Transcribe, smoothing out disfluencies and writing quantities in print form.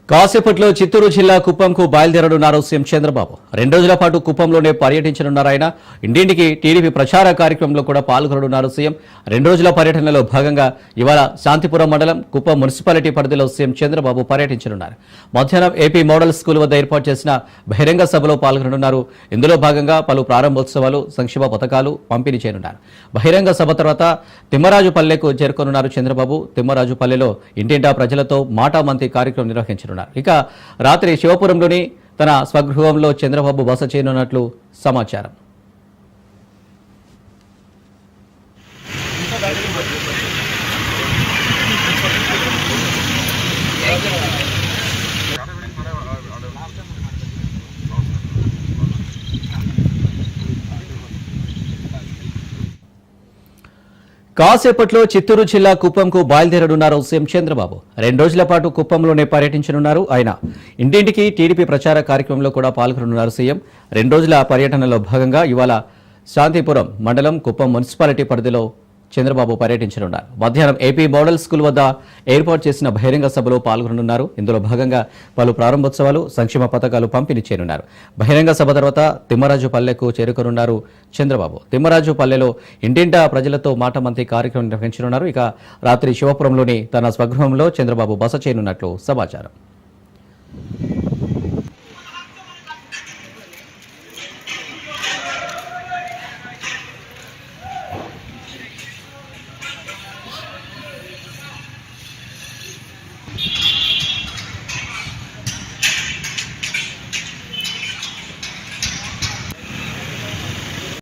కాసేపట్లో చిత్తూరు జిల్లా కుప్పంకు బయలుదేరనున్నారు సీఎం చంద్రబాబు. 2 రోజుల పాటు కుప్పంలోనే పర్యటించనున్నారు ఆయన. ఇంటింటికి టీడీపీ ప్రచార కార్యక్రమంలో కూడా పాల్గొననున్నారు సీఎం. 2 రోజుల పర్యటనలో భాగంగా ఇవాళ శాంతిపురం మండలం కుప్పం మున్సిపాలిటీ పరిధిలో సీఎం చంద్రబాబు పర్యటించనున్నారు. మధ్యాహ్నం ఏపీ మోడల్ స్కూల్ వద్ద ఏర్పాటు చేసిన బహిరంగ సభలో పాల్గొననున్నారు. ఇందులో భాగంగా పలు ప్రారంభోత్సవాలు, సంక్షేమ పథకాలు పంపిణీ చేయనున్నారు. బహిరంగ సభ తర్వాత తిమ్మరాజుపల్లెకు చేరుకోనున్నారు చంద్రబాబు. తిమ్మరాజుపల్లెలో ఇంటింటా ప్రజలతో మాటామంతి కార్యక్రమం నిర్వహించనున్నారు. ఇక రాత్రి శివపురంలోని తన స్వగృహంలో చంద్రబాబు బస చేయనున్నట్లు సమాచారం. కాసేపట్లో చిత్తూరు జిల్లా కుప్పంకు బయలుదేరనున్నారు సీఎం చంద్రబాబు. 2 రోజుల పాటు కుప్పంలోనే పర్యటించనున్నారు ఆయన. ఇంటింటికి టీడీపీ ప్రచార కార్యక్రమంలో కూడా పాల్గొననున్నారు సీఎం. 2 రోజుల పర్యటనలో భాగంగా ఇవాళ శాంతిపురం మండలం కుప్పం మున్సిపాలిటీ పరిధిలో చంద్రబాబు పర్యటించనున్నారు. మధ్యాహ్నం ఏపీ మోడల్ స్కూల్ వద్ద ఏర్పాటు చేసిన బహిరంగ సభలో పాల్గొననున్నారు. ఇందులో భాగంగా పలు ప్రారంభోత్సవాలు, సంక్షేమ పథకాలు పంపిణీ చేయనున్నారు. బహిరంగ సభ తర్వాత తిమ్మరాజుపల్లెకు చేరుకోనున్నారు చంద్రబాబు. తిమ్మరాజుపల్లెలో ఇంటింటా ప్రజలతో మాటమంతి కార్యక్రమం నిర్వహించనున్నారు. ఇక రాత్రి శివపురంలోని తన స్వగృహంలో చంద్రబాబు బస చేయనున్నట్లు సమాచారం.